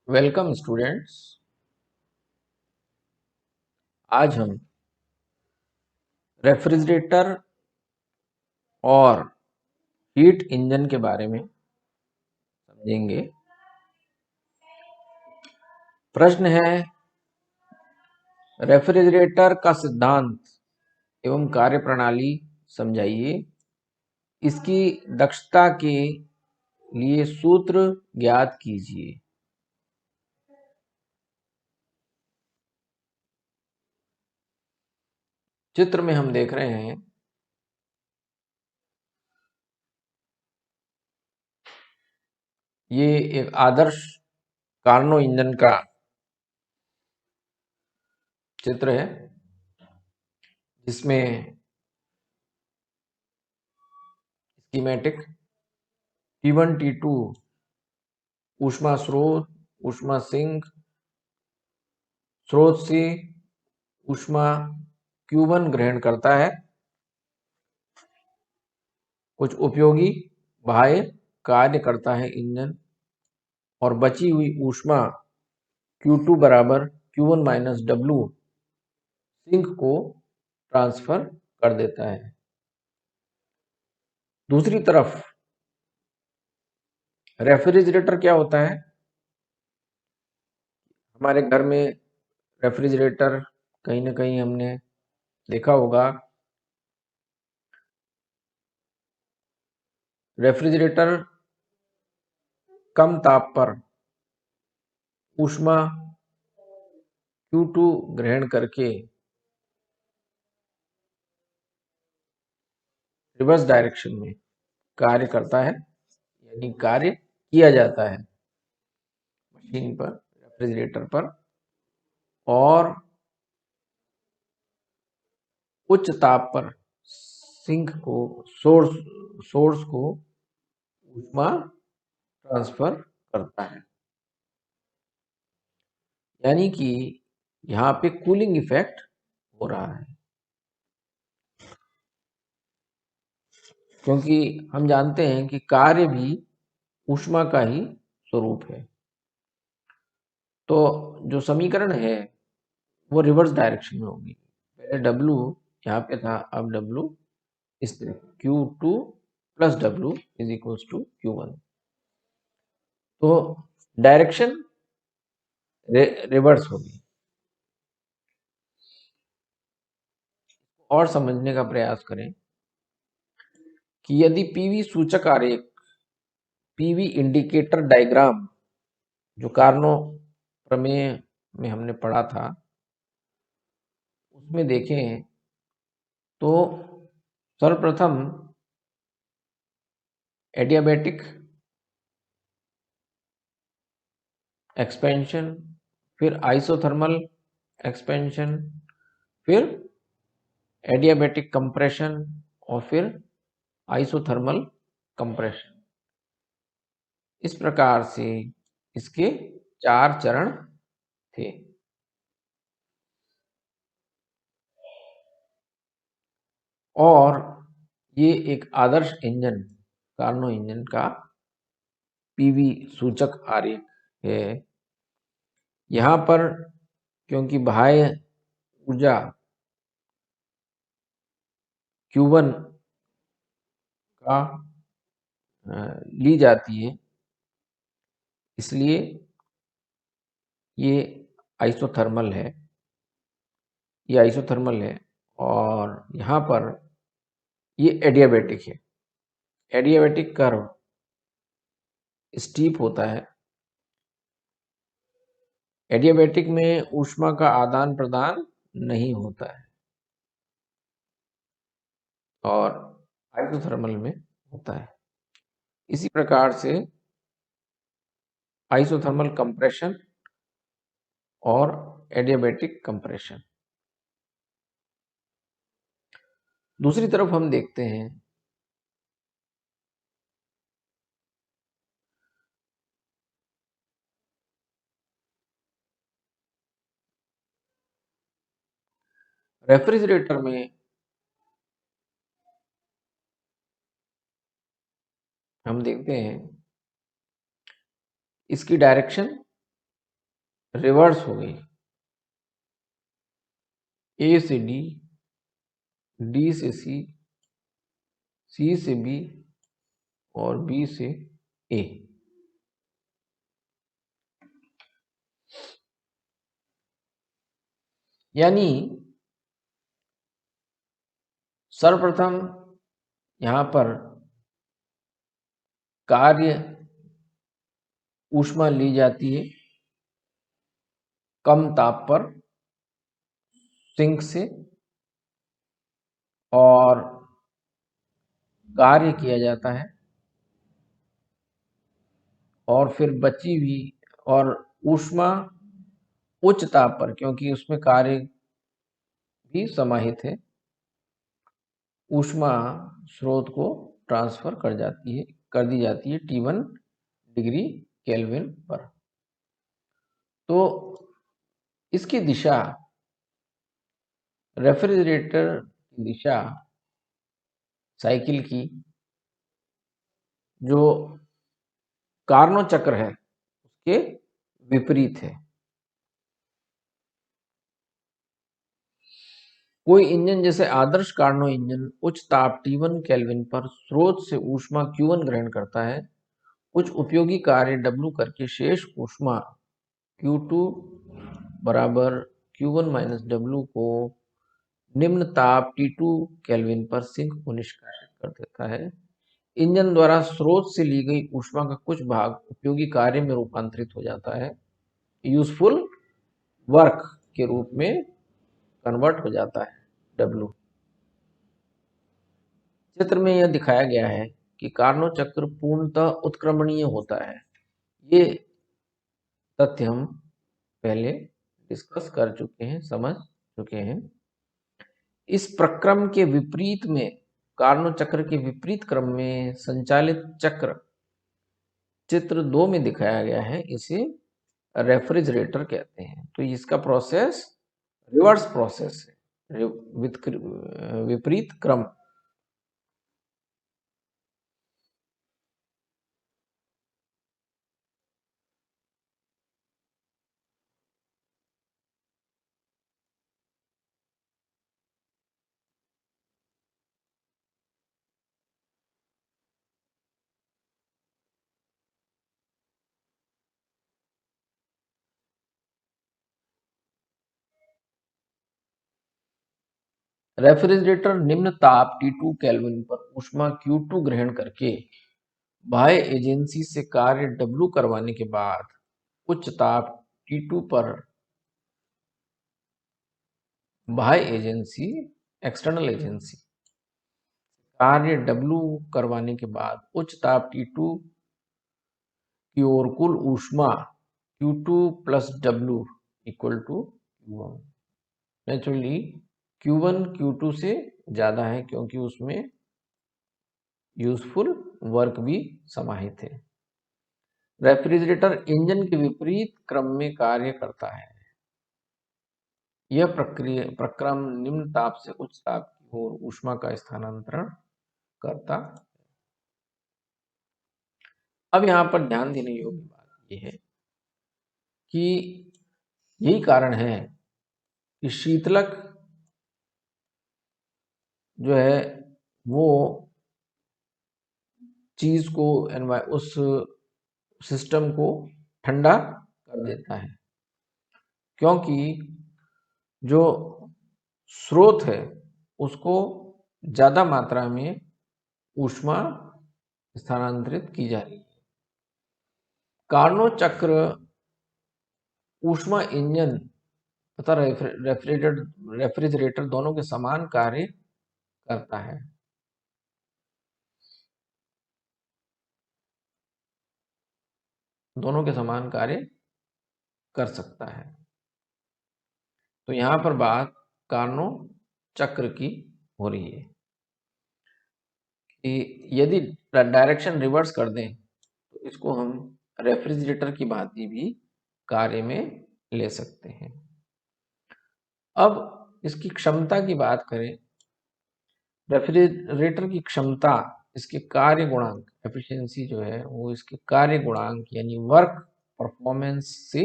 Welcome students. आज हम refrigerator और हीट इंजन के बारे में समझेंगे। प्रश्न है, रेफ्रिजरेटर का सिद्धांत एवं कार्यप्रणाली समझाइए। इसकी दक्षता के लिए सूत्र ज्ञात कीजिए। चित्र में हम देख रहे हैं ये एक आदर्श कार्नो इंजन का चित्र है, जिसमें स्कीमेटिक T1 T2 ऊष्मा स्रोत, ऊष्मा सिंक, स्रोत से ऊष्मा Q1 ग्रहण करता है। कुछ उपयोगी बाह्य कार्य करता है इंजन, और बची हुई ऊष्मा Q2 बराबर Q1 माइनस W सिंक को ट्रांसफर कर देता है। दूसरी तरफ रेफ्रिजरेटर क्या होता है? हमारे घर में रेफ्रिजरेटर कहीं ना कहीं हमने देखा होगा। रेफ्रिजरेटर कम ताप पर ऊष्मा Q2 ग्रहण करके रिवर्स डायरेक्शन में कार्य करता है, यानी कार्य किया जाता है मशीन पर, रेफ्रिजरेटर पर, और उच्च ताप पर सिंक को सोर्स को ऊष्मा ट्रांसफर करता है। यानी कि यहाँ पे कूलिंग इफेक्ट हो रहा है, क्योंकि हम जानते हैं कि कार्य भी ऊष्मा का ही स्वरूप है। तो जो समीकरण है वो रिवर्स डायरेक्शन में होगी। पहले W यहाँ पे था, अब W इस तरह Q2 plus W is equals to Q1। तो डायरेक्शन रिवर्स होगी। और समझने का प्रयास करें कि यदि पीवी सूचक आरेख, पीवी इंडिकेटर डायग्राम, जो कार्नो प्रमेय में हमने पढ़ा था, उसमें देखें तो सर्वप्रथम एडियाबैटिक एक्सपेंशन, फिर आइसोथर्मल एक्सपेंशन, फिर एडियाबैटिक कंप्रेशन, और फिर आइसोथर्मल कंप्रेशन। इस प्रकार से इसके 4 चरण थे। और ये एक आदर्श इंजन, कार्नो इंजन का पीवी सूचक आरेख है। यहाँ पर क्योंकि बाह्य ऊर्जा Q1 का ली जाती है, इसलिए ये आइसोथर्मल है, ये आइसोथर्मल है। और यहाँ पर ये एडियाबैटिक है। एडियाबैटिक कर्व स्टीप होता है। एडियाबैटिक में ऊष्मा का आदान प्रदान नहीं होता है, और आइसोथर्मल में होता है। इसी प्रकार से आइसोथर्मल कंप्रेशन और एडियाबैटिक कंप्रेशन। दूसरी तरफ हम देखते हैं रेफ्रिजरेटर में हम देखते हैं इसकी डायरेक्शन रिवर्स हो गई, ए से डी, डी से सी, सी से बी और बी से ए। यानी सर्वप्रथम यहां पर कार्य ऊष्मा ली जाती है कम ताप पर सिंक से और कार्य किया जाता है, और फिर बची हुई और ऊष्मा उच्च ताप पर, क्योंकि उसमें कार्य भी समाहित है, ऊष्मा स्रोत को ट्रांसफर कर दी जाती है T1 डिग्री केल्विन पर। तो इसकी दिशा, रेफ्रिजरेटर की दिशा साइकिल की जो कार्नोट चक्र है उसके विपरीत है। कोई इंजन जैसे आदर्श कार्नो इंजन उच्च ताप T1 केल्विन पर स्रोत से ऊष्मा Q1 ग्रहण करता है, कुछ उपयोगी कार्य W करके शेष ऊष्मा Q2 बराबर Q1 माइनस W को निम्न ताप T2 केल्विन पर सिंक को निष्कासित कर देता है। इंजन द्वारा स्रोत से ली गई ऊष्मा का कुछ भाग उपयोगी कार्य में रूपांतरित हो जाता है, यूजफुल वर्क के रूप में कन्वर्ट हो जाता है W। चित्र में यह दिखाया गया है कि कार्नोट चक्र पूर्णतः उत्क्रमणीय होता है। ये तथ्य हम पहले डिस्कस कर चुके हैं, समझ चुके हैं। इस प्रक्रम के विपरीत में, कार्नोट चक्र के विपरीत क्रम में संचालित चक्र चित्र 2 में दिखाया गया है, इसे रेफ्रिजरेटर कहते हैं। तो इसका प्रोसेस रिवर्स प्रोसेस है, विपरीत क्रम। रेफ्रिजरेटर निम्न ताप T2 केल्विन पर ऊष्मा Q2 ग्रहण करके बाह्य एजेंसी से कार्य W करवाने के बाद उच्च ताप T2 पर बाह्य एजेंसी, एक्सटर्नल एजेंसी कार्य W करवाने के बाद उच्च ताप T2 की ओर कुल ऊष्मा Q2 plus W equal to Q1। Naturally Q1 Q2 से ज्यादा है क्योंकि उसमें यूजफुल वर्क भी समाहित है। रेफ्रिजरेटर इंजन के विपरीत क्रम में कार्य करता है। यह प्रक्रम निम्न ताप से उच्च ताप की ओर ऊष्मा का स्थानांतरण करता। अब यहाँ पर ध्यान देने योग्य बात यह है कि यही कारण है कि शीतलक जो है वो चीज को, उस सिस्टम को ठंडा कर देता है, क्योंकि जो स्रोत है उसको ज्यादा मात्रा में ऊष्मा स्थानांतरित की जा रही है। कार्नोट चक्र ऊष्मा इंजन तथा रेफ्रिजरेटर दोनों के समान कार्य करता है। दोनों के समान कार्य कर सकता है। तो यहां पर बात कार्नोट चक्र की हो रही है कि यदि डायरेक्शन रिवर्स कर दें तो इसको हम रेफ्रिजरेटर की भांति भी कार्य में ले सकते हैं। अब इसकी क्षमता की बात करें, रेफ्रिजरेटर की क्षमता इसके कार्य गुणांक, एफिशिएंसी जो है वो इसके कार्य गुणांक यानी वर्क परफॉर्मेंस से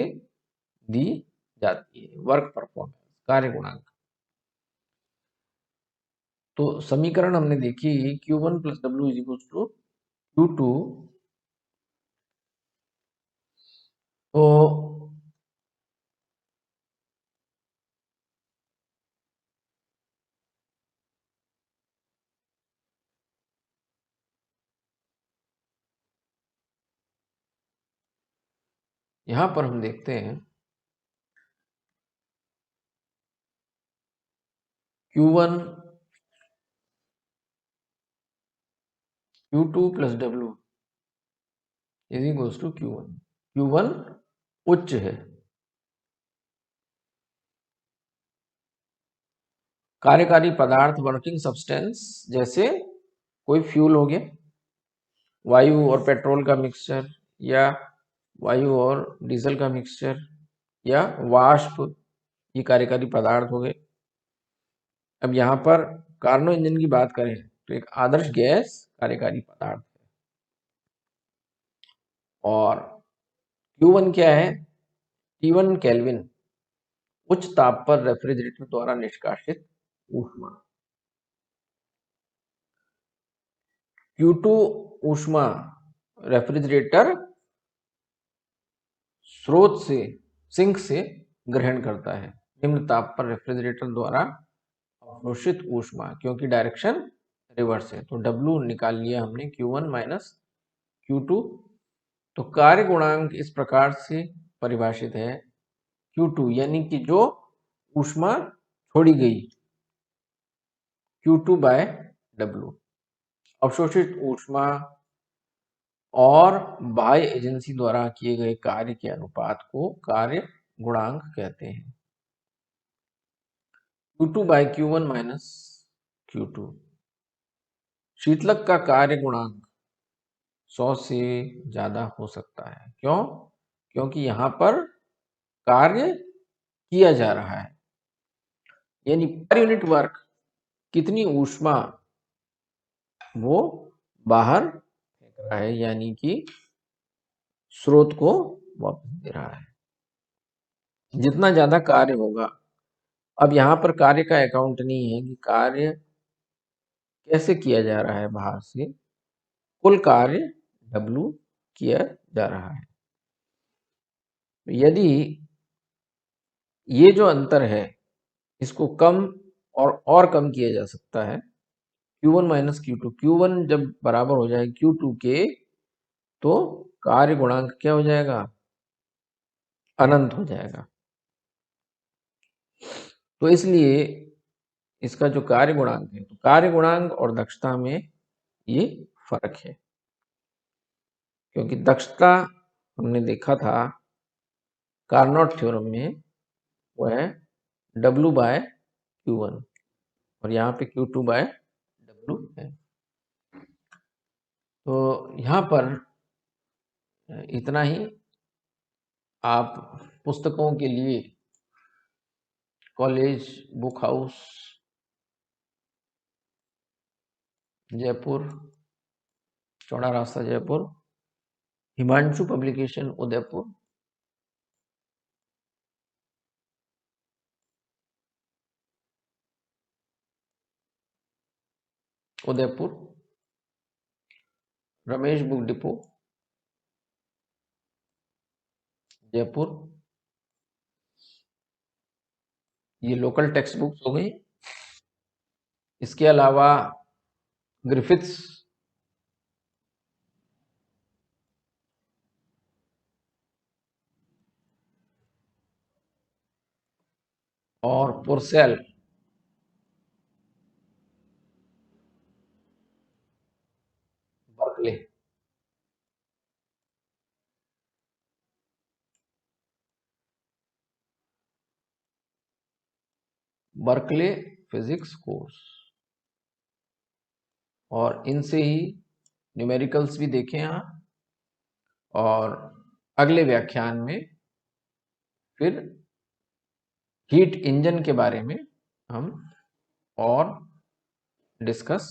दी जाती है, वर्क परफॉर्मेंस, कार्य गुणांक। तो समीकरण हमने देखी Q1 plus W is equal to Q2। तो यहां पर हम देखते हैं Q1 Q2 plus W is equal to Q1। Q1 उच्च है, कार्यकारी पदार्थ वर्किंग सब्सटेंस, जैसे कोई फ्यूल हो गया, वायु और पेट्रोल का मिक्सचर, या वायु और डीजल का मिक्सचर, या वाष्प, ये कार्यकारी पदार्थ हो गए। अब यहाँ पर कार्नो इंजन की बात करें तो एक आदर्श गैस कार्यकारी पदार्थ है। और Q1 क्या है? T1 केल्विन, उच्च ताप पर रेफ्रिजरेटर द्वारा निष्कासित ऊष्मा। Q2 ऊष्मा रेफ्रिजरेटर स्रोत से, सिंक से ग्रहण करता है। निम्न ताप पर रेफ्रिजरेटर द्वारा अवशोषित ऊष्मा, क्योंकि डायरेक्शन रिवर्स है, तो W निकाल लिया हमने, Q1 माइनस Q2। तो कार्य गुणांक इस प्रकार से परिभाषित है, Q2 यानी कि जो ऊष्मा छोड़ी गई, Q2 बाय W, अवशोषित ऊष्मा और बाह्य एजेंसी द्वारा किए गए कार्य के अनुपात को कार्य गुणांक कहते हैं। Q2 bye Q1 minus Q2। शीतलक का कार्य गुणांक 100 से ज्यादा हो सकता है। क्यों? क्योंकि यहाँ पर कार्य किया जा रहा है, यानी पर यूनिट वर्क कितनी ऊष्मा वो बाहर फेंक रहा है, यानी कि स्रोत को वापस दे रहा है। जितना ज्यादा कार्य होगा, अब यहाँ पर कार्य का अकाउंट नहीं है कि कार्य कैसे किया जा रहा है, बाहर से कुल कार्य W किया जा रहा है। यदि ये जो अंतर है इसको कम और कम किया जा सकता है, Q1 माइनस Q2, Q1 जब बराबर हो जाए Q2 के, तो कार्य गुणांक क्या हो जाएगा? अनंत हो जाएगा। तो इसलिए इसका जो कार्य गुणांक है, तो कार्य गुणांक और दक्षता में ये फर्क है, क्योंकि दक्षता हमने देखा था कार्नोट थ्योरम में, वो है W बाय Q1, और यहाँ पे Q2 बाय W है। तो यहाँ पर इतना ही। आप पुस्तकों के लिए कॉलेज बुक हाउस जयपुर, चौड़ा रास्ता Jaipur, Himanshu publication Udaipur, Udaipur, Ramesh book depot Jaipur, ये लोकल टेक्स्ट बुक्स हो गई। इसके अलावा ग्रिफिथ्स और पुरसेल, बर्कले, बर्कले फिजिक्स कोर्स, और इनसे ही न्यूमेरिकल्स भी देखें यहाँ। और अगले व्याख्यान में फिर हीट इंजन के बारे में हम और डिस्कस